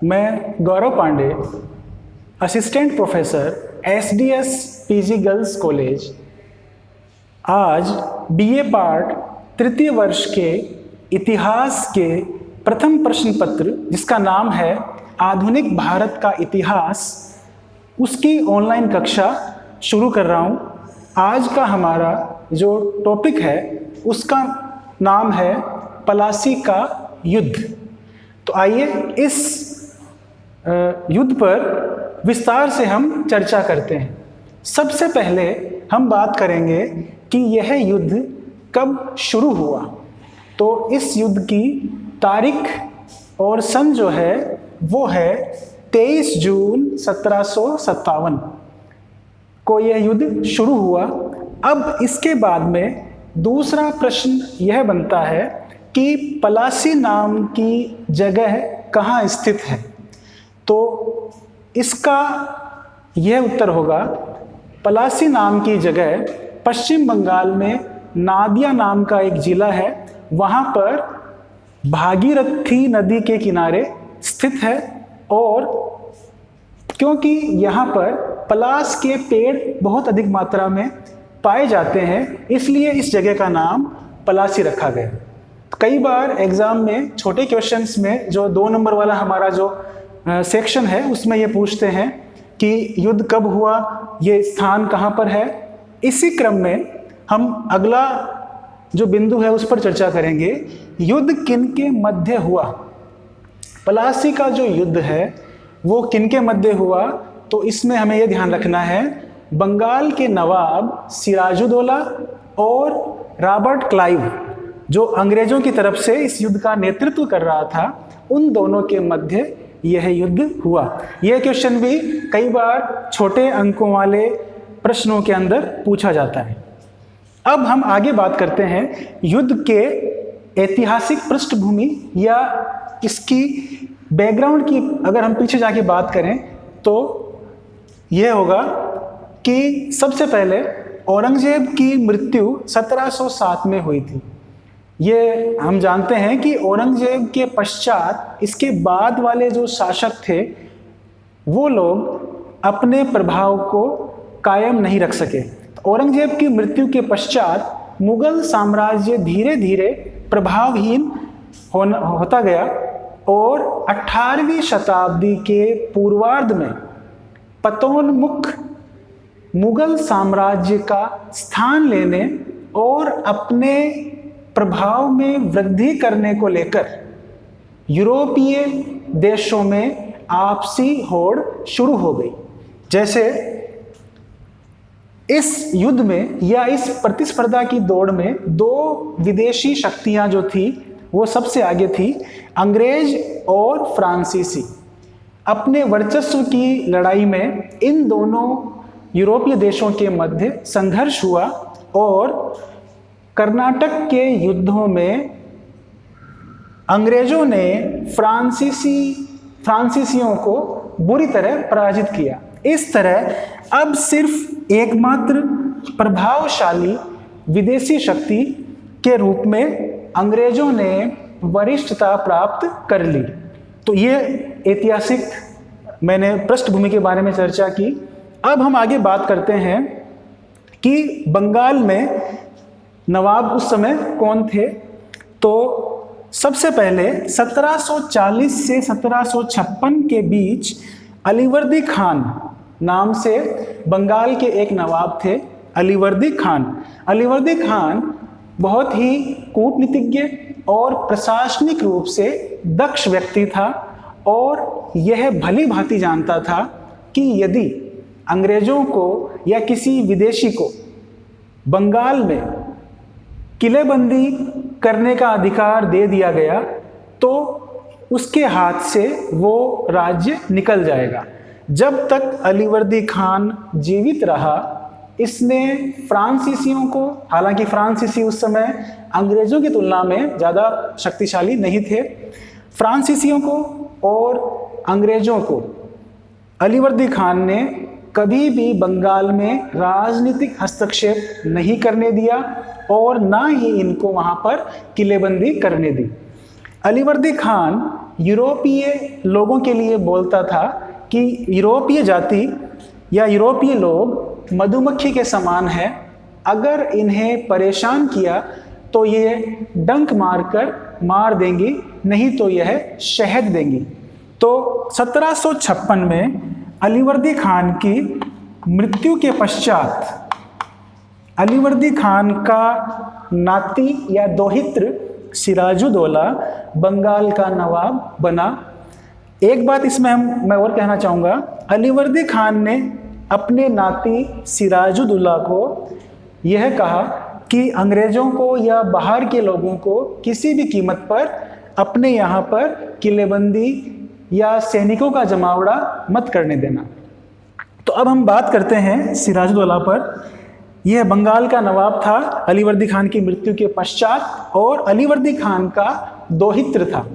मैं Gaurav Pandey, assistant professor SDS PG girls college, आज BA part तृतीय वर्ष के इतिहास के प्रथम प्रश्न पत्र, जिसका नाम है आधुनिक भारत का इतिहास, उसकी ऑनलाइन कक्षा शुरू कर रहा हूँ। आज का हमारा जो टॉपिक है उसका नाम है पलासी का युद्ध। तो आइए इस युद्ध पर विस्तार से हम चर्चा करते हैं। सबसे पहले हम बात करेंगे कि यह युद्ध कब शुरू हुआ। तो इस युद्ध की तारीख और सन जो है वो है 23 जून 1757 को यह युद्ध शुरू हुआ। अब इसके बाद में दूसरा प्रश्न यह बनता है कि पलासी नाम की जगह कहाँ स्थित है। तो इसका यह उत्तर होगा, पलासी नाम की जगह पश्चिम बंगाल में नादिया नाम का एक जिला है, वहाँ पर भागीरथी नदी के किनारे स्थित है। और क्योंकि यहाँ पर पलास के पेड़ बहुत अधिक मात्रा में पाए जाते हैं, इसलिए इस जगह का नाम पलासी रखा गया। कई बार एग्जाम में छोटे क्वेश्चंस में जो 2 नंबर वाला हमारा जो सेक्शन है उसमें ये पूछते हैं कि युद्ध कब हुआ, ये स्थान कहाँ पर है। इसी क्रम में हम अगला जो बिंदु है उस पर चर्चा करेंगे, युद्ध किन के मध्य हुआ। पलासी का जो युद्ध है वो किन के मध्य हुआ, तो इसमें हमें यह ध्यान रखना है, बंगाल के नवाब सिराजुद्दौला और रॉबर्ट क्लाइव, जो अंग्रेजों की तरफ से इस युद्ध का नेतृत्व कर रहा था, उन दोनों के मध्य यह युद्ध हुआ। यह क्वेश्चन भी कई बार छोटे अंकों वाले प्रश्नों के अंदर पूछा जाता है। अब हम आगे बात करते हैं युद्ध के ऐतिहासिक पृष्ठभूमि या इसकी बैकग्राउंड की। अगर हम पीछे जाके बात करें तो यह होगा कि सबसे पहले औरंगजेब की मृत्यु 1707 में हुई थी। ये हम जानते हैं कि औरंगजेब के पश्चात इसके बाद वाले जो शासक थे वो लोग अपने प्रभाव को कायम नहीं रख सके। औरंगजेब की मृत्यु के पश्चात मुगल साम्राज्य धीरे धीरे प्रभावहीन होता गया और 18वीं शताब्दी के पूर्वार्ध में पतोन्मुख मुगल साम्राज्य का स्थान लेने और अपने प्रभाव में वृद्धि करने को लेकर यूरोपीय देशों में आपसी होड़ शुरू हो गई। जैसे इस युद्ध में या इस प्रतिस्पर्धा की दौड़ में 2 विदेशी शक्तियां जो थी वो सबसे आगे थी, अंग्रेज और फ्रांसीसी। अपने वर्चस्व की लड़ाई में इन दोनों यूरोपीय देशों के मध्य संघर्ष हुआ और कर्नाटक के युद्धों में अंग्रेजों ने फ्रांसीसियों को बुरी तरह पराजित किया। इस तरह अब सिर्फ एकमात्र प्रभावशाली विदेशी शक्ति के रूप में अंग्रेजों ने वरिष्ठता प्राप्त कर ली। तो ये ऐतिहासिक मैंने पृष्ठभूमि के बारे में चर्चा की। अब हम आगे बात करते हैं कि बंगाल में नवाब उस समय कौन थे। तो सबसे पहले 1740 से 1756 के बीच अलीवर्दी खान नाम से बंगाल के एक नवाब थे, अलीवर्दी खान। अलीवर्दी खान बहुत ही कूटनीतिज्ञ और प्रशासनिक रूप से दक्ष व्यक्ति था और यह भली भांति जानता था कि यदि अंग्रेजों को या किसी विदेशी को बंगाल में किलेबंदी करने का अधिकार दे दिया गया तो उसके हाथ से वो राज्य निकल जाएगा। जब तक अलीवर्दी खान जीवित रहा, इसने फ्रांसीसियों को, हालांकि फ्रांसीसी उस समय अंग्रेजों की तुलना में ज़्यादा शक्तिशाली नहीं थे, फ्रांसीसियों को और अंग्रेजों को अलीवर्दी खान ने कभी भी बंगाल में राजनीतिक हस्तक्षेप नहीं करने दिया और ना ही इनको वहाँ पर किलेबंदी करने दी। अलीवर्दी खान यूरोपीय लोगों के लिए बोलता था कि यूरोपीय जाति या यूरोपीय लोग मधुमक्खी के समान है, अगर इन्हें परेशान किया तो ये डंक मारकर मार देंगी, नहीं तो यह शहद देंगी। तो 1756 में अलीवर्दी खान की मृत्यु के पश्चात अलीवर्दी खान का नाती या दोहित्र सिराजुद्दौला बंगाल का नवाब बना। एक बात इसमें मैं और कहना चाहूँगा, अलीवर्दी खान ने अपने नाती सिराजुद्दौला को यह कहा कि अंग्रेज़ों को या बाहर के लोगों को किसी भी कीमत पर अपने यहाँ पर किलेबंदी या सैनिकों का जमावड़ा मत करने देना। तो अब हम बात करते हैं सिराजुद्दौला पर। यह बंगाल का नवाब था अलीवर्दी खान की मृत्यु के पश्चात और अलीवर्दी खान का दोहित्र था।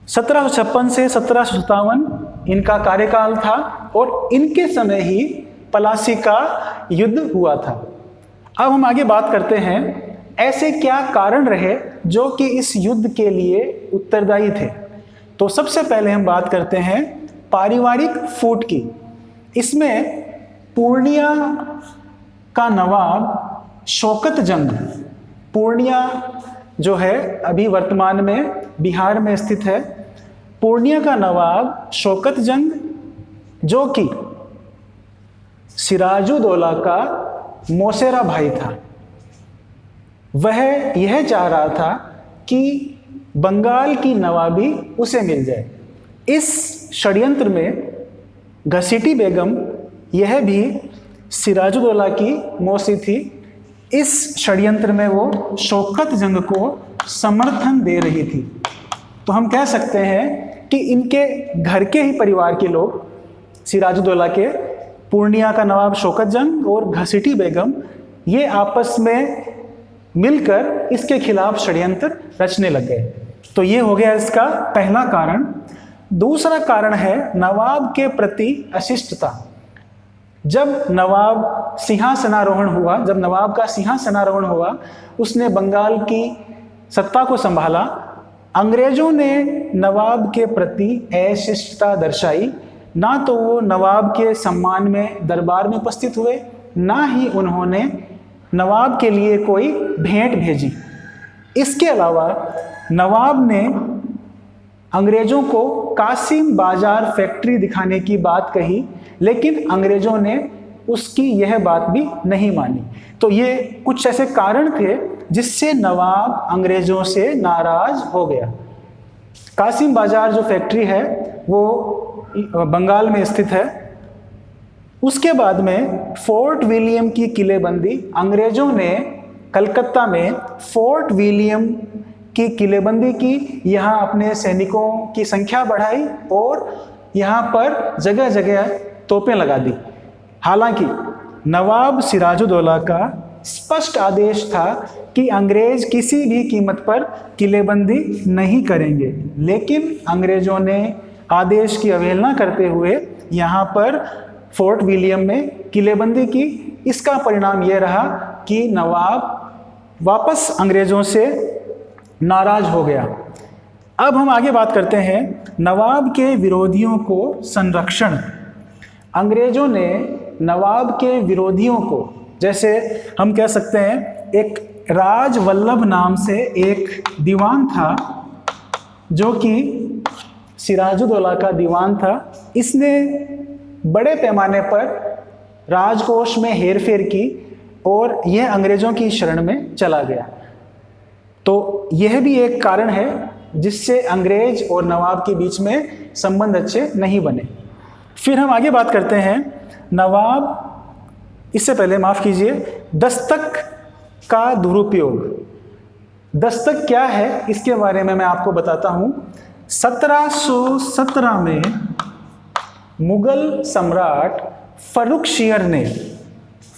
1756 से 1757 इनका कार्यकाल था और इनके समय ही पलासी का युद्ध हुआ था। अब हम आगे बात करते हैं, ऐसे क्या कारण रहे जो कि इस युद्ध के लिए उत्तरदायी थे। तो सबसे पहले हम बात करते हैं पारिवारिक फूट की। इसमें पूर्णिया का नवाब शौकत जंग, पूर्णिया जो है अभी वर्तमान में बिहार में स्थित है, पूर्णिया का नवाब शौकत जंग जो कि सिराजुद्दौला का मौसेरा भाई था, वह यह चाह रहा था कि बंगाल की नवाबी उसे मिल जाए। इस षड्यंत्र में घसीटी बेगम, यह भी सिराजुद्दौला की मौसी थी, इस षड्यंत्र में वो शौकत जंग को समर्थन दे रही थी। तो हम कह सकते हैं कि इनके घर के ही परिवार के लोग, सिराजुद्दौला के, पूर्णिया का नवाब शौकत जंग और घसीटी बेगम, ये आपस में मिलकर इसके खिलाफ षड्यंत्र रचने लग गए। तो ये हो गया इसका पहला कारण। दूसरा कारण है नवाब के प्रति अशिष्टता। जब नवाब सिंहासनारोहण हुआ, जब नवाब का सिंहासनारोहण हुआ, उसने बंगाल की सत्ता को संभाला, अंग्रेजों ने नवाब के प्रति अशिष्टता दर्शाई। ना तो वो नवाब के सम्मान में दरबार में उपस्थित हुए, ना ही उन्होंने नवाब के लिए कोई भेंट भेजी। इसके अलावा नवाब ने अंग्रेजों को कासिम बाजार फैक्ट्री दिखाने की बात कही, लेकिन अंग्रेजों ने उसकी यह बात भी नहीं मानी। तो ये कुछ ऐसे कारण थे जिससे नवाब अंग्रेजों से नाराज हो गया। कासिम बाजार जो फैक्ट्री है वो बंगाल में स्थित है। उसके बाद में फोर्ट विलियम की किलेबंदी, अंग्रेजों ने कलकत्ता में फोर्ट विलियम की किलेबंदी की, यहाँ अपने सैनिकों की संख्या बढ़ाई और यहाँ पर जगह जगह तोपें लगा दी। हालांकि नवाब सिराजुद्दौला का स्पष्ट आदेश था कि अंग्रेज किसी भी कीमत पर किलेबंदी नहीं करेंगे, लेकिन अंग्रेजों ने आदेश की अवहेलना करते हुए यहाँ पर फोर्ट विलियम में किलेबंदी की। इसका परिणाम यह रहा कि नवाब वापस अंग्रेजों से नाराज हो गया। अब हम आगे बात करते हैं नवाब के विरोधियों को संरक्षण। अंग्रेजों ने नवाब के विरोधियों को, जैसे हम कह सकते हैं एक राजवल्लभ नाम से एक दीवान था जो कि सिराजुद्दौला का दीवान था। इसने बड़े पैमाने पर राजकोष में हेरफेर की और यह अंग्रेजों की शरण में चला गया। तो यह भी एक कारण है जिससे अंग्रेज और नवाब के बीच में संबंध अच्छे नहीं बने। फिर हम आगे बात करते हैं नवाब, इससे पहले माफ़ कीजिए, दस्तक का दुरुपयोग। दस्तक क्या है इसके बारे में मैं आपको बताता हूँ। 1717 में मुगल सम्राट फर्रुखशियर ने,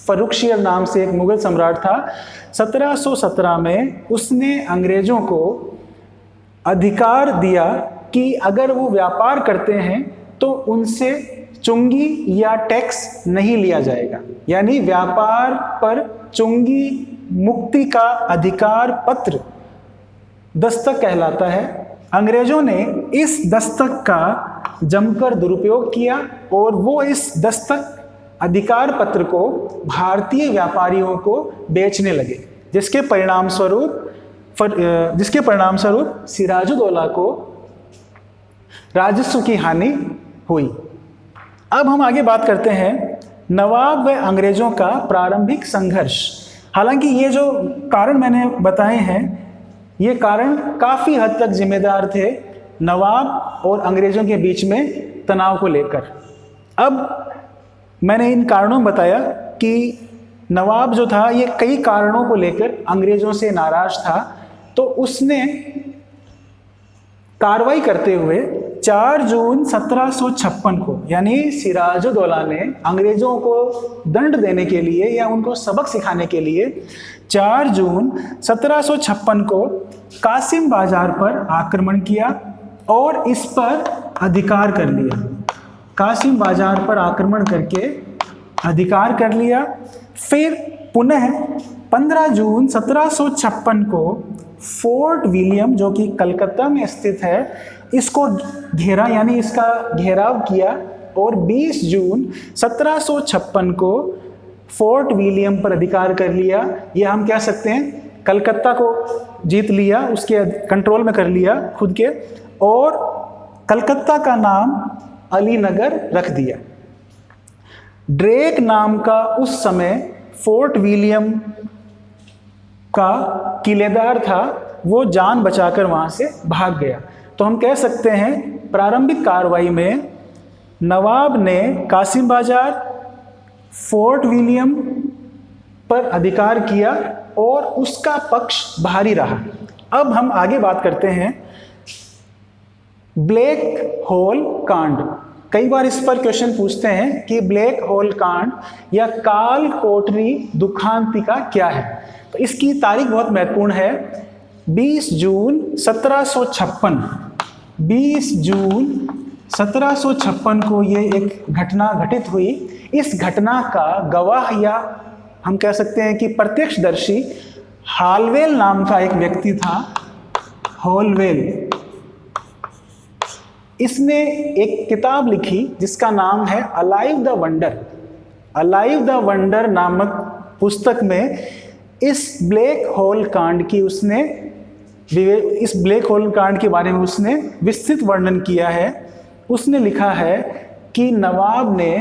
फर्रुखशियर नाम से एक मुगल सम्राट था, 1717 में उसने अंग्रेजों को अधिकार दिया कि अगर वो व्यापार करते हैं तो उनसे चुंगी या टैक्स नहीं लिया जाएगा। यानी व्यापार पर चुंगी मुक्ति का अधिकार पत्र दस्तक कहलाता है। अंग्रेजों ने इस दस्तक का जमकर दुरुपयोग किया और वो इस दस्तक अधिकार पत्र को भारतीय व्यापारियों को बेचने लगे, जिसके परिणाम स्वरूप सिराजुद्दौला को राजस्व की हानि हुई। अब हम आगे बात करते हैं नवाब व अंग्रेजों का प्रारंभिक संघर्ष। हालांकि ये जो कारण मैंने बताए हैं, ये कारण काफ़ी हद तक जिम्मेदार थे नवाब और अंग्रेजों के बीच में तनाव को लेकर। अब मैंने इन कारणों में बताया कि नवाब जो था ये कई कारणों को लेकर अंग्रेजों से नाराज था, तो उसने कार्रवाई करते हुए 4 जून 1756 को, यानी सिराजुद्दौला ने अंग्रेजों को दंड देने के लिए या उनको सबक सिखाने के लिए 4 जून 1756 को कासिम बाजार पर आक्रमण किया और इस पर अधिकार कर लिया। कासिम बाजार पर आक्रमण करके अधिकार कर लिया। फिर पुनः 15 जून 1756 को फोर्ट विलियम, जो कि कलकत्ता में स्थित है, इसको घेरा, यानी इसका घेराव किया और 20 जून 1756 को फोर्ट विलियम पर अधिकार कर लिया। यह हम कह सकते हैं कलकत्ता को जीत लिया, उसके कंट्रोल में कर लिया खुद के, और कलकत्ता का नाम अलीनगर रख दिया। ड्रेक नाम का उस समय फोर्ट विलियम का किलेदार था, वो जान बचाकर वहां से भाग गया। तो हम कह सकते हैं प्रारंभिक कार्रवाई में नवाब ने कासिम बाजार, फोर्ट विलियम पर अधिकार किया और उसका पक्ष भारी रहा। अब हम आगे बात करते हैं ब्लैक होल कांड। कई बार इस पर क्वेश्चन पूछते हैं कि ब्लैक होल कांड या काल कोठरी दुखांतिका क्या है। तो इसकी तारीख बहुत महत्वपूर्ण है। 20 जून 1756, 20 जून 1756 को ये एक घटना घटित हुई। इस घटना का गवाह या हम कह सकते हैं कि प्रत्यक्षदर्शी हॉलवेल नाम का एक व्यक्ति था। हॉलवेल, इसने एक किताब लिखी जिसका नाम है alive the wonder. Alive the wonder नामक पुस्तक में इस ब्लैक होल कांड की उसने इस ब्लैक होल कांड के बारे में उसने विस्तृत वर्णन किया है। उसने लिखा है कि नवाब ने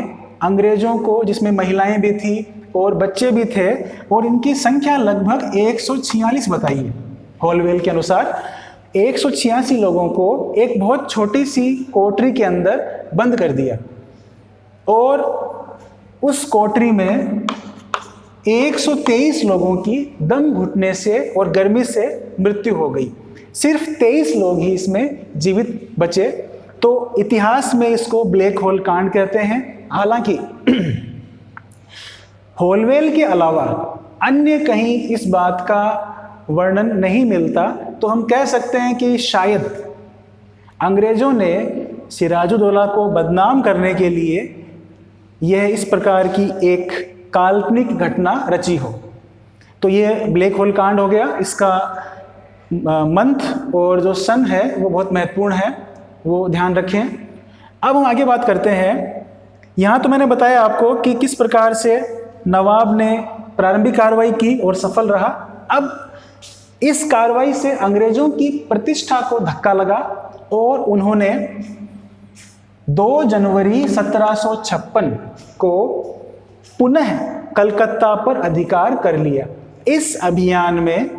अंग्रेजों को, जिसमें महिलाएं भी थी और बच्चे भी थे, और इनकी संख्या लगभग 146 बताई है। हॉलवेल के अनुसार 186 लोगों को एक बहुत छोटी सी कोठरी के अंदर बंद कर दिया और उस कोठरी में 123 लोगों की दम घुटने से और गर्मी से मृत्यु हो गई। सिर्फ 23 लोग ही इसमें जीवित बचे। तो इतिहास में इसको ब्लैक होल कांड कहते हैं। हालांकि हॉलवेल के अलावा अन्य कहीं इस बात का वर्णन नहीं मिलता। तो हम कह सकते हैं कि शायद अंग्रेजों ने सिराजुद्दौला को बदनाम करने के लिए यह इस प्रकार की एक काल्पनिक घटना रची हो। तो यह ब्लैक होल कांड हो गया। इसका मंथ और जो सन है वो बहुत महत्वपूर्ण है, वो ध्यान रखें। अब हम आगे बात करते हैं। यहाँ तो मैंने बताया आपको कि किस प्रकार से नवाब ने प्रारंभिक कार्रवाई की और सफल रहा। अब इस कार्रवाई से अंग्रेजों की प्रतिष्ठा को धक्का लगा और उन्होंने 2 जनवरी 1756 को पुनः कलकत्ता पर अधिकार कर लिया। इस अभियान में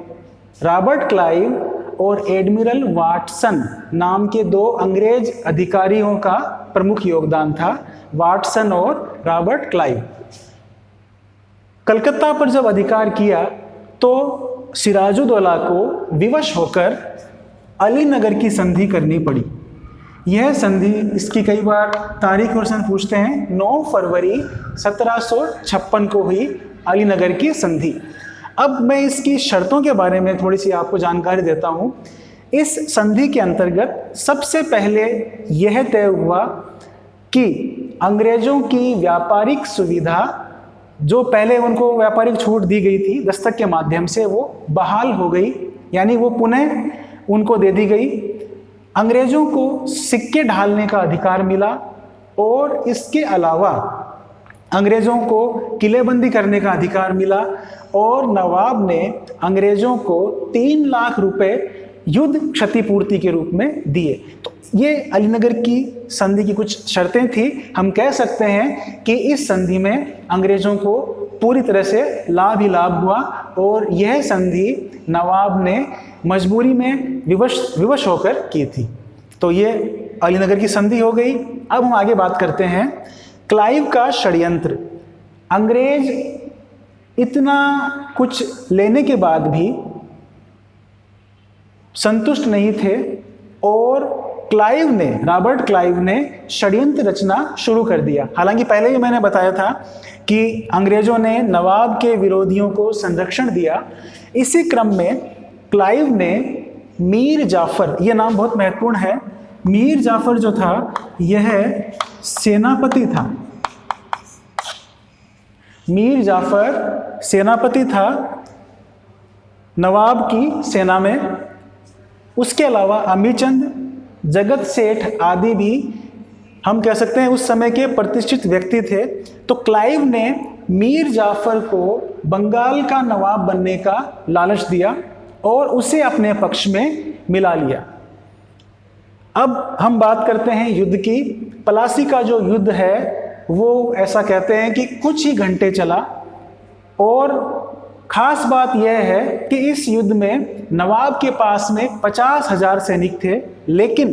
रॉबर्ट क्लाइव और एडमिरल वाटसन नाम के 2 अंग्रेज अधिकारियों का प्रमुख योगदान था। वाटसन और रॉबर्ट क्लाइव। कलकत्ता पर जब अधिकार किया तो सिराजुद्दौला को विवश होकर अलीनगर की संधि करनी पड़ी। यह संधि, इसकी कई बार तारीख और सन पूछते हैं, 9 फरवरी 1756 को हुई अलीनगर की संधि। अब मैं इसकी शर्तों के बारे में थोड़ी सी आपको जानकारी देता हूँ। इस संधि के अंतर्गत सबसे पहले यह तय हुआ कि अंग्रेजों की व्यापारिक सुविधा, जो पहले उनको व्यापारिक छूट दी गई थी दस्तक के माध्यम से, वो बहाल हो गई, यानी वो पुनः उनको दे दी गई। अंग्रेजों को सिक्के ढालने का अधिकार मिला और इसके अलावा अंग्रेजों को किलेबंदी करने का अधिकार मिला और नवाब ने अंग्रेजों को 3 लाख रुपए युद्ध क्षतिपूर्ति के रूप में दिए। तो ये अलीनगर की संधि की कुछ शर्तें थी। हम कह सकते हैं कि इस संधि में अंग्रेजों को पूरी तरह से लाभ ही लाभ हुआ और यह संधि नवाब ने मजबूरी में विवश होकर की थी। तो ये अलीनगर की संधि हो गई। अब हम आगे बात करते हैं क्लाइव का षड्यंत्र। अंग्रेज इतना कुछ लेने के बाद भी संतुष्ट नहीं थे और रॉबर्ट क्लाइव ने षड्यंत्र रचना शुरू कर दिया। हालांकि पहले ही मैंने बताया था कि अंग्रेजों ने नवाब के विरोधियों को संरक्षण दिया। इसी क्रम में क्लाइव ने मीर जाफर, यह नाम बहुत महत्वपूर्ण है, मीर जाफर जो था यह सेनापति था। मीर जाफर सेनापति था नवाब की सेना में। उसके अलावा अमीचंद, जगत सेठ आदि भी हम कह सकते हैं उस समय के प्रतिष्ठित व्यक्ति थे। तो क्लाइव ने मीर जाफर को बंगाल का नवाब बनने का लालच दिया और उसे अपने पक्ष में मिला लिया। अब हम बात करते हैं युद्ध की। पलासी का जो युद्ध है वो ऐसा कहते हैं कि कुछ ही घंटे चला और खास बात यह है कि इस युद्ध में नवाब के पास में 50,000 सैनिक थे, लेकिन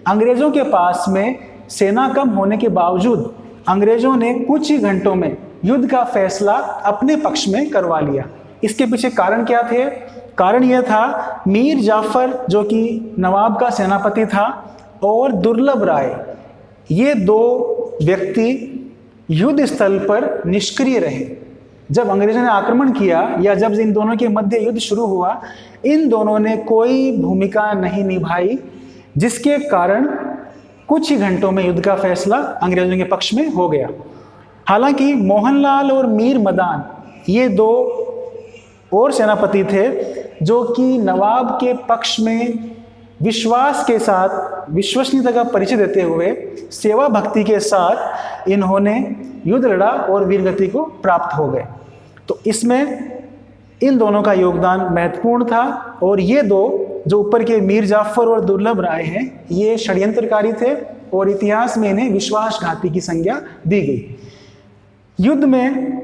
अंग्रेजों के पास में सेना कम होने के बावजूद अंग्रेजों ने कुछ ही घंटों में युद्ध का फैसला अपने पक्ष में करवा लिया। इसके पीछे कारण क्या थे? कारण यह था मीर जाफर जो कि नवाब का सेनापति था और दुर्लभ राय, ये 2 व्यक्ति युद्ध स्थल पर निष्क्रिय रहे। जब अंग्रेजों ने आक्रमण किया या जब इन दोनों के मध्य युद्ध शुरू हुआ, इन दोनों ने कोई भूमिका नहीं निभाई, जिसके कारण कुछ ही घंटों में युद्ध का फैसला अंग्रेजों के पक्ष में हो गया। हालांकि मोहनलाल और मीर मदान ये 2 और सेनापति थे जो कि नवाब के पक्ष में विश्वास के साथ विश्वसनीयता का परिचय देते हुए सेवा भक्ति के साथ इन्होंने युद्ध लड़ा और वीरगति को प्राप्त हो गए। तो इसमें इन दोनों का योगदान महत्वपूर्ण था और ये 2 जो ऊपर के मीर जाफर और दुर्लभ राय हैं, ये षड्यंत्रकारी थे और इतिहास में इन्हें विश्वासघाती की संज्ञा दी गई। युद्ध में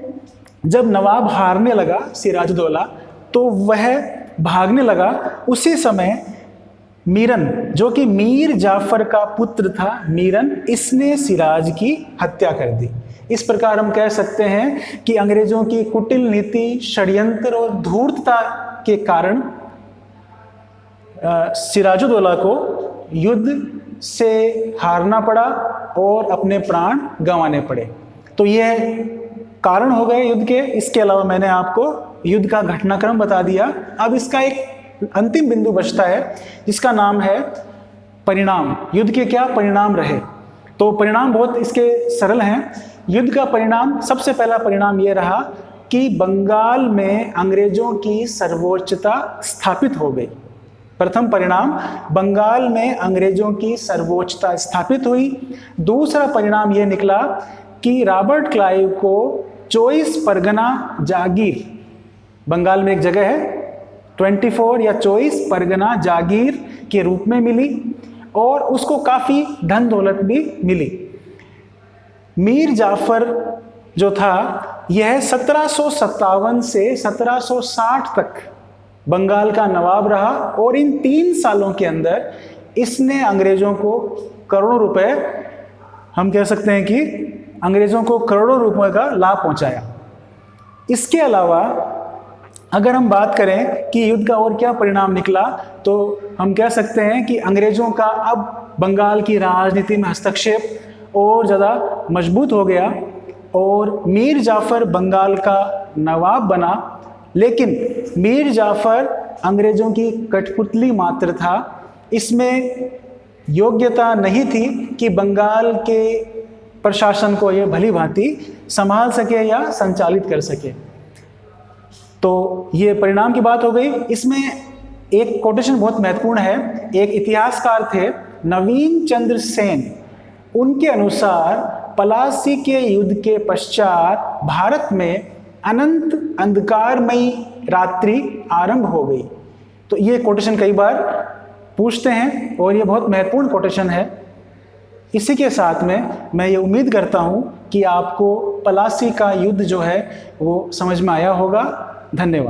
जब नवाब हारने लगा सिराजुद्दौला, तो वह भागने लगा। उसी समय मीरन जो कि मीर जाफर का पुत्र था, मीरन, इसने सिराज की हत्या कर दी। इस प्रकार हम कह सकते हैं कि अंग्रेजों की कुटिल नीति, षड्यंत्र और धूर्तता के कारण सिराजुद्दौला को युद्ध से हारना पड़ा और अपने प्राण गंवाने पड़े। तो यह कारण हो गए युद्ध के। इसके अलावा मैंने आपको युद्ध का घटनाक्रम बता दिया। अब इसका एक अंतिम बिंदु बचता है जिसका नाम है परिणाम। युद्ध के क्या परिणाम रहे? तो परिणाम बहुत इसके सरल हैं। युद्ध का परिणाम, सबसे पहला परिणाम यह रहा कि बंगाल में अंग्रेजों की सर्वोच्चता स्थापित हो गई। प्रथम परिणाम, बंगाल में अंग्रेजों की सर्वोच्चता स्थापित हुई। दूसरा परिणाम यह निकला कि रॉबर्ट क्लाइव को 24 परगना जागीर, बंगाल में एक जगह है 24 या 24 परगना जागीर के रूप में मिली और उसको काफ़ी धन दौलत भी मिली। मीर जाफर जो था यह 1757 से 1760 तक बंगाल का नवाब रहा और इन 3 सालों के अंदर इसने अंग्रेजों को करोड़ों रुपए, हम कह सकते हैं कि अंग्रेजों को करोड़ों रुपए का लाभ पहुंचाया। इसके अलावा अगर हम बात करें कि युद्ध का और क्या परिणाम निकला, तो हम कह सकते हैं कि अंग्रेजों का अब बंगाल की राजनीति में हस्तक्षेप और ज़्यादा मजबूत हो गया और मीर जाफर बंगाल का नवाब बना। लेकिन मीर जाफर अंग्रेजों की कठपुतली मात्र था। इसमें योग्यता नहीं थी कि बंगाल के प्रशासन को यह भली भांति संभाल सके या संचालित कर सके। तो ये परिणाम की बात हो गई। इसमें एक कोटेशन बहुत महत्वपूर्ण है। एक इतिहासकार थे नवीन चंद्र सेन, उनके अनुसार पलासी के युद्ध के पश्चात भारत में अनंत अंधकारमयी रात्रि आरंभ हो गई। तो ये कोटेशन कई बार पूछते हैं और ये बहुत महत्वपूर्ण कोटेशन है। इसी के साथ में मैं ये उम्मीद करता हूँ कि आपको पलासी का युद्ध जो है वो समझ में आया होगा। धन्यवाद।